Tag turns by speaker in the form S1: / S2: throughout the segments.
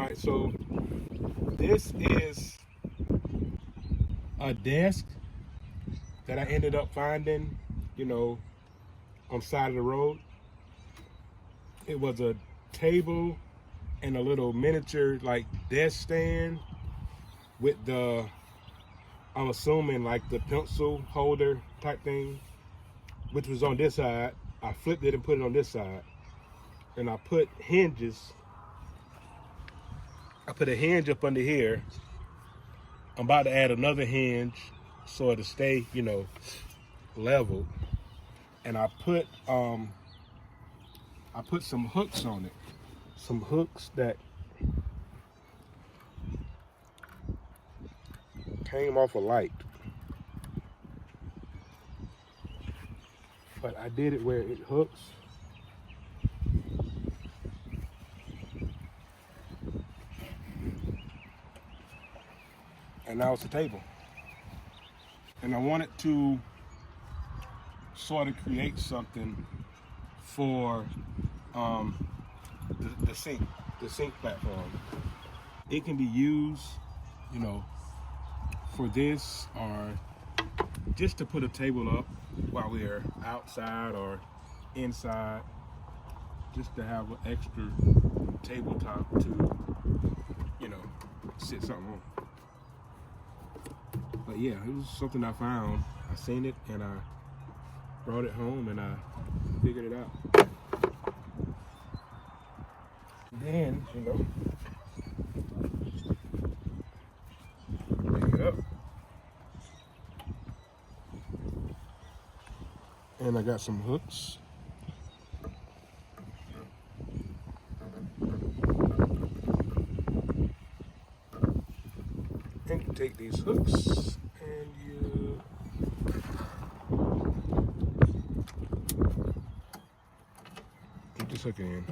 S1: Alright, so this is a desk that I ended up finding, on the side of the road. It was a table and a little miniature like desk stand with I'm assuming like the pencil holder type thing, which was on this side. I flipped it and put it on this side. And I put hinges. I put a hinge up under here. I'm about to add another hinge so it'll stay, level. And I put some hooks on it. Some hooks that came off a light. But I did it where it hooks. And now it's a table. And I wanted to sort of create something for the sink platform. It can be used, for this or just to put a table up while we're outside or inside, just to have an extra tabletop to, sit something on. But yeah, it was something I found. I seen it and I brought it home and I figured it out. Then, pick it up. And I got some hooks. And you take these hooks and you put this hook in.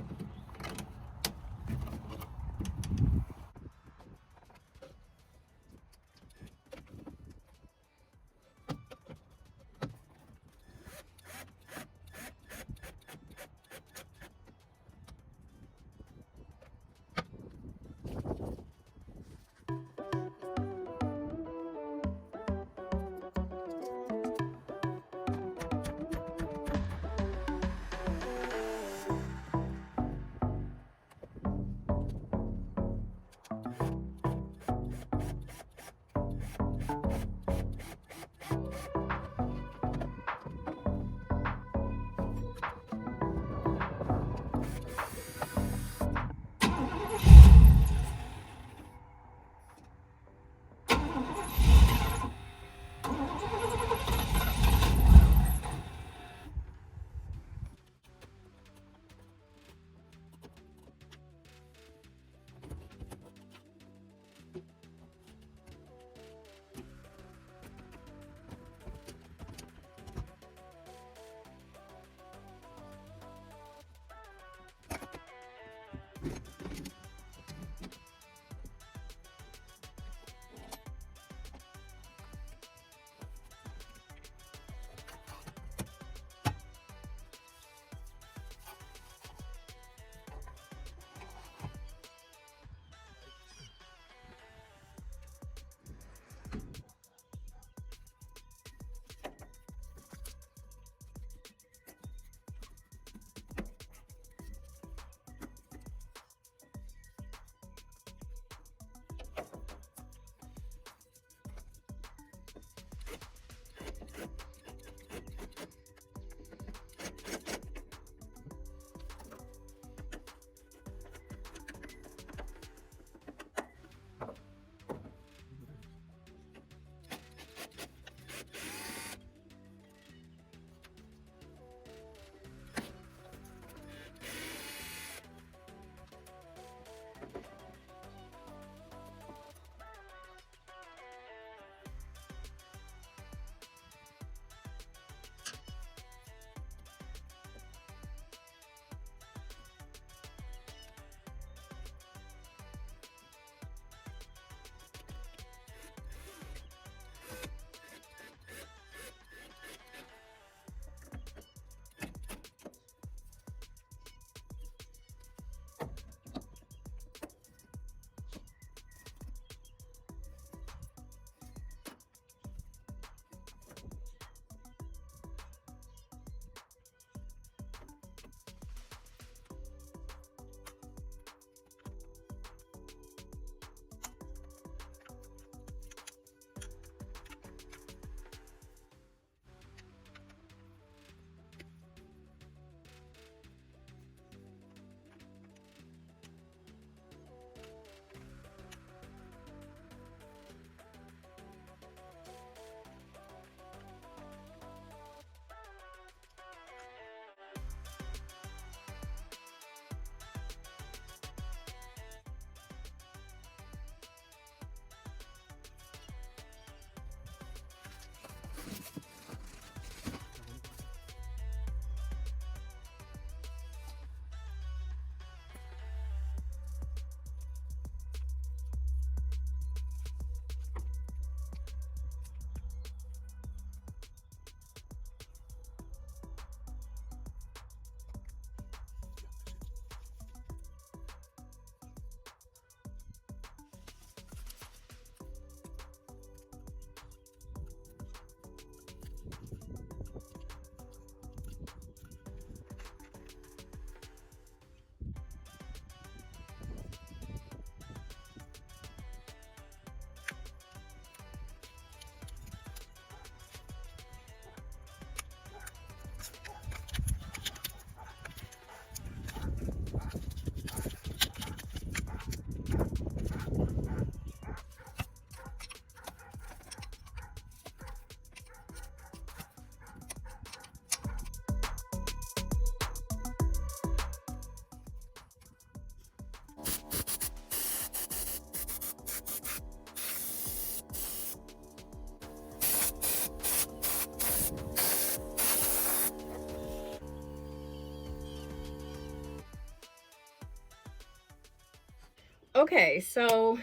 S2: Okay, so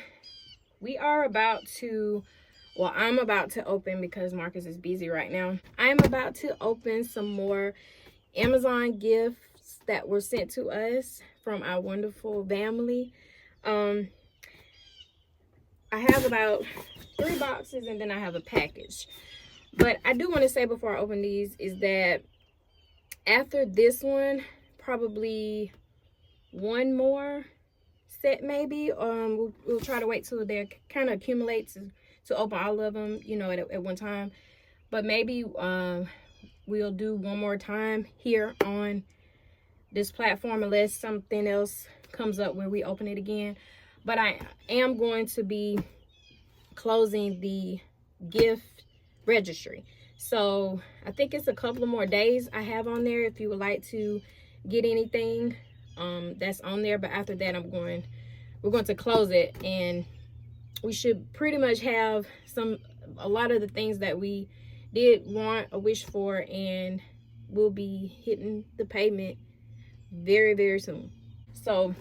S2: we are about to, well, I'm about to open, because Marcus is busy right now. I'm about to open some more Amazon gifts that were sent to us from our wonderful family. I have about 3 boxes, and then I have a package. But I do want to say before I open these is that after this one, probably one more set maybe. We'll try to wait till they kind of accumulate to open all of them, you know, at one time. But maybe we'll do one more time here on this platform, unless something else comes up where we open it again. But I am going to be closing the gift registry, so I think it's a couple of more days I have on there if you would like to get anything that's on there. But after that, we're going to close it, and we should pretty much have a lot of the things that we did want or wish for, and we'll be hitting the pavement very, very soon. So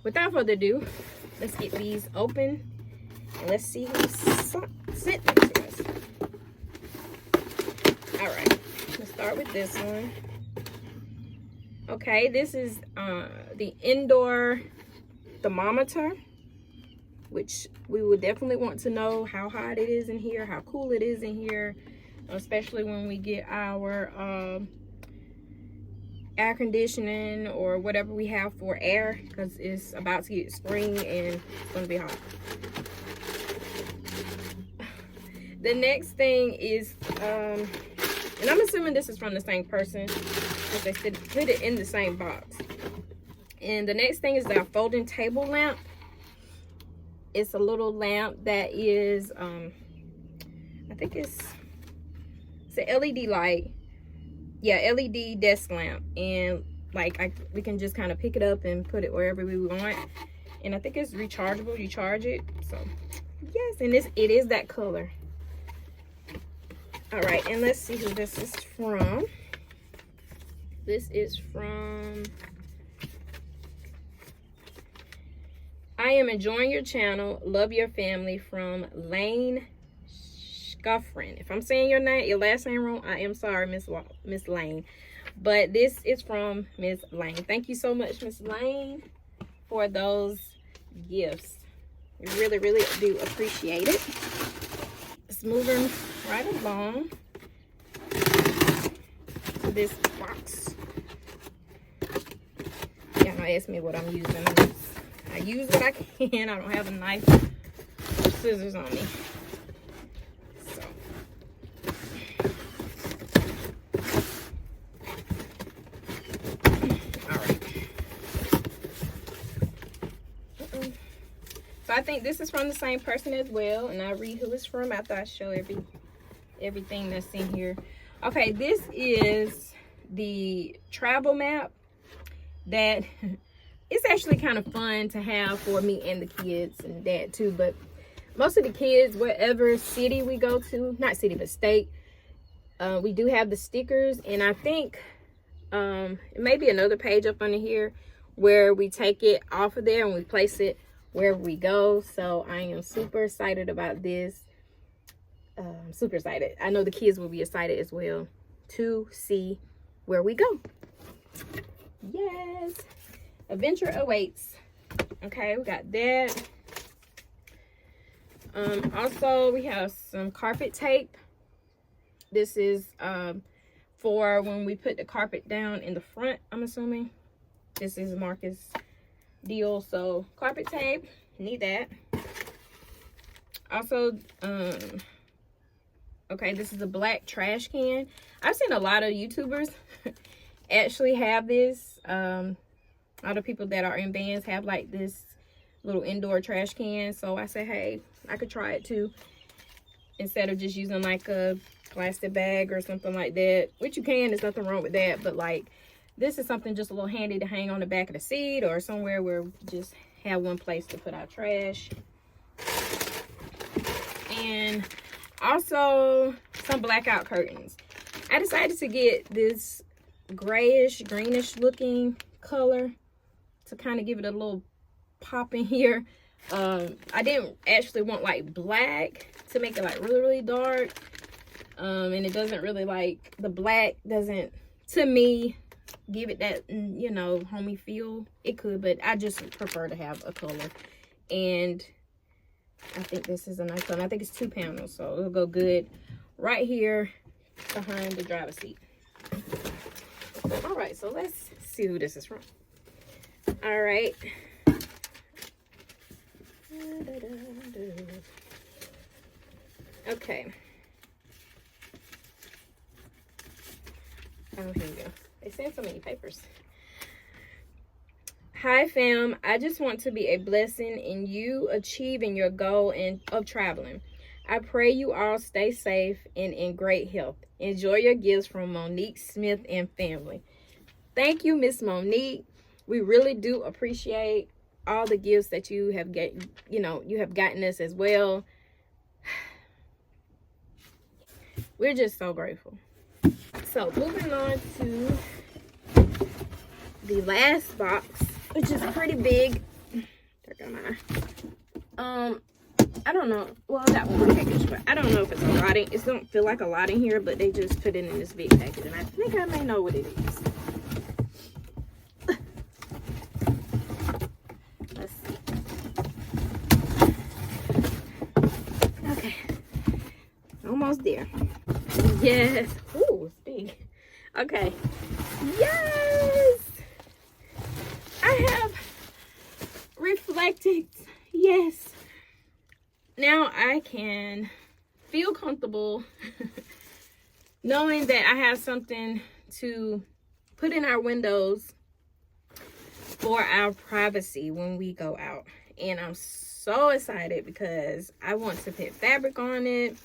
S2: without further ado, let's get these open and let's see who's sent them to us. All right, let's start with this one. Okay, this is the indoor thermometer, which we would definitely want to know how hot it is in here, how cool it is in here, especially when we get our air conditioning or whatever we have for air, because it's about to get spring and it's going to be hot. The next thing is, and I'm assuming this is from the same person, because they said put it in the same box. And the next thing is our folding table lamp. It's a little lamp that is, I think it's an LED light. Yeah, LED desk lamp. And like we can just kind of pick it up and put it wherever we want. And I think it's rechargeable. You charge it. So yes, and it is that color. All right, and let's see who this is from. This is from, I am enjoying your channel. Love your family, from Lane Scuffrin. If I'm saying your last name wrong, I am sorry, Miss Lane. But this is from Miss Lane. Thank you so much, Miss Lane, for those gifts. We really, really do appreciate it. It's moving right along to this box. Y'all don't ask me what I'm using. I use what I can. I don't have a knife or scissors on me. So, all right. So I think this is from the same person as well, and I'll read who it's from after I show everything that's in here. Okay, this is the travel map that it's actually kind of fun to have for me and the kids and dad too. But most of the kids, wherever city we go to, not city but state, we do have the stickers. And I think it may be another page up under here where we take it off of there and we place it wherever we go. So I am super excited about this. Super excited. I know the kids will be excited as well to see where we go. Yes, adventure awaits. Okay, we got that. Also we have some carpet tape. This is for when we put the carpet down in the front, I'm assuming. This is Marcus' deal. So carpet tape, need that. Also, okay, this is a black trash can. I've seen a lot of YouTubers actually have this. A lot of people that are in bands have like this little indoor trash can. So I said, hey, I could try it too, instead of just using like a plastic bag or something like that, which you can. There's nothing wrong with that. But like, this is something just a little handy to hang on the back of the seat or somewhere where we just have one place to put our trash. And also some blackout curtains. I decided to get this grayish, greenish looking color to kind of give it a little pop in here. I didn't actually want like black to make it like really, really dark. And it doesn't really like, the black doesn't, to me, give it that, you know, homey feel. It could, but I just prefer to have a color. And I think this is a nice one. I think it's 2 panels, so it'll go good right here behind the driver's seat. All right, so let's see who this is from. All right. Okay. Oh, here we go. They sent so many papers. Hi, fam. I just want to be a blessing in you achieving your goal of traveling. I pray you all stay safe and in great health. Enjoy your gifts from Monique Smith and family. Thank you, Miss Monique. We really do appreciate all the gifts that you have gotten us as well. We're just so grateful. So moving on to the last box, which is pretty big. There go my I don't know. Well, I got one more package, but I don't know if it's a lot. It don't feel like a lot in here, but they just put it in this big package, and I think I may know what it is. Let's see. Okay, almost there. Yes. Ooh, it's big. Okay. Yes. I have reflectix. Yes. Now I can feel comfortable knowing that I have something to put in our windows for our privacy when we go out. And I'm so excited because I want to put fabric on it.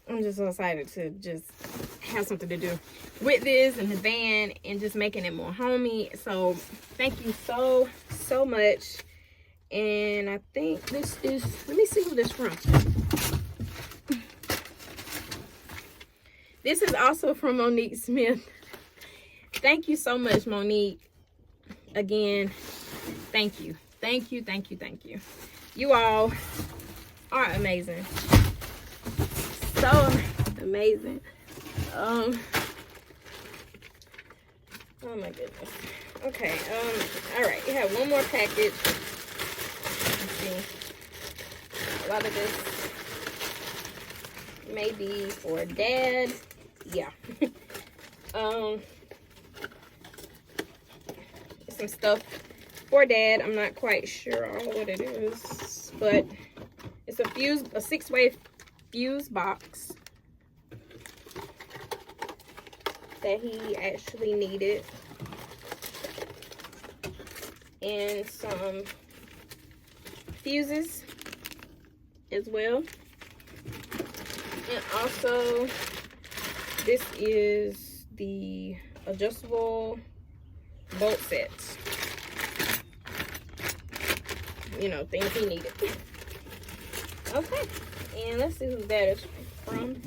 S2: I'm just so excited to just have something to do with this and the van and just making it more homey. So thank you so much. And I think this is, let me see who this is from. This is also from Monique Smith. Thank you so much, Monique. Again, thank you. Thank you, thank you, thank you. You all are amazing. So amazing. Oh my goodness. Okay, all right, you have one more package. Let's see. A lot of this may be for Dad. Yeah. Some stuff for Dad. I'm not quite sure all what it is, but it's a 6-way fuse box that he actually needed, and some fuses as well. And also this is the adjustable bolt sets, you know, things he needed. Okay, and let's see who that is from.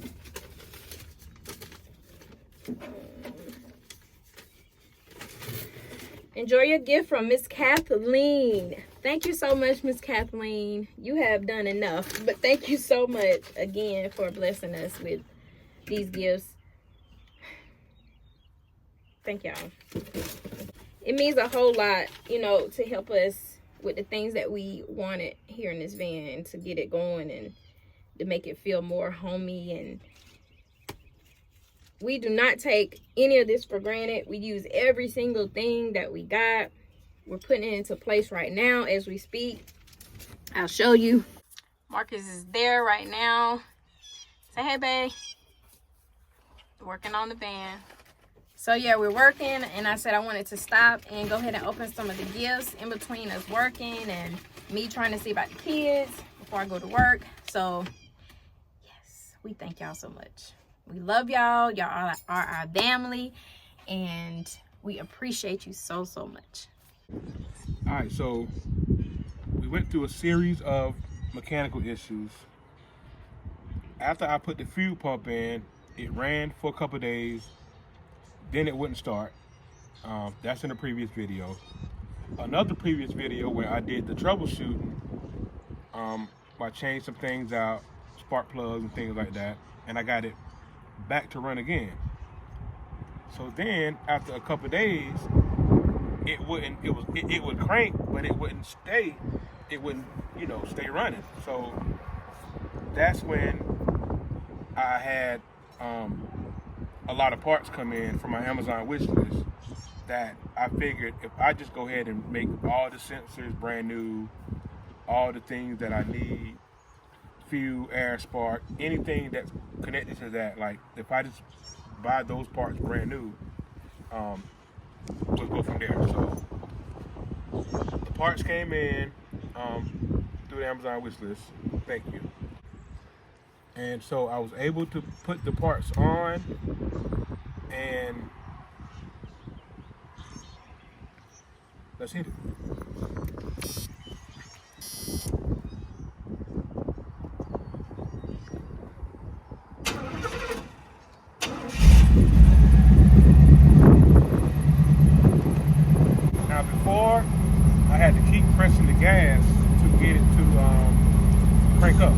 S2: Enjoy your gift from Miss Kathleen. Thank you so much, Miss Kathleen. You have done enough, but thank you so much again for blessing us with these gifts. Thank y'all. It means a whole lot, you know, to help us with the things that we wanted here in this van, to get it going and to make it feel more homey. And we do not take any of this for granted. We use every single thing that we got. We're putting it into place right now as we speak. I'll show you. Marcus is there right now. Say hey, babe. Working on the van. So yeah, we're working, and I said I wanted to stop and go ahead and open some of the gifts in between us working and me trying to see about the kids before I go to work. So yes, we thank y'all so much. We love y'all. Y'all are our family, and we appreciate you so much.
S1: All right, so we went through a series of mechanical issues. After I put the fuel pump in, it ran for a couple of days. Then it wouldn't start. That's in the previous video. Another previous video where I did the troubleshooting, I changed some things out, spark plugs and things like that, and I got it back to run again. So then, after a couple of days, it would crank, but it wouldn't stay. It wouldn't, stay running. So that's when I had a lot of parts come in from my Amazon wish list that I figured if I just go ahead and make all the sensors brand new, all the things that I need, fuel, air, spark, anything that's connected to that, like if I just buy those parts brand new, we'll go from there. So the parts came in through the Amazon wish list. Thank you. And so I was able to put the parts on, and let's hit it. Now before, I had to keep pressing the gas to get it to crank up.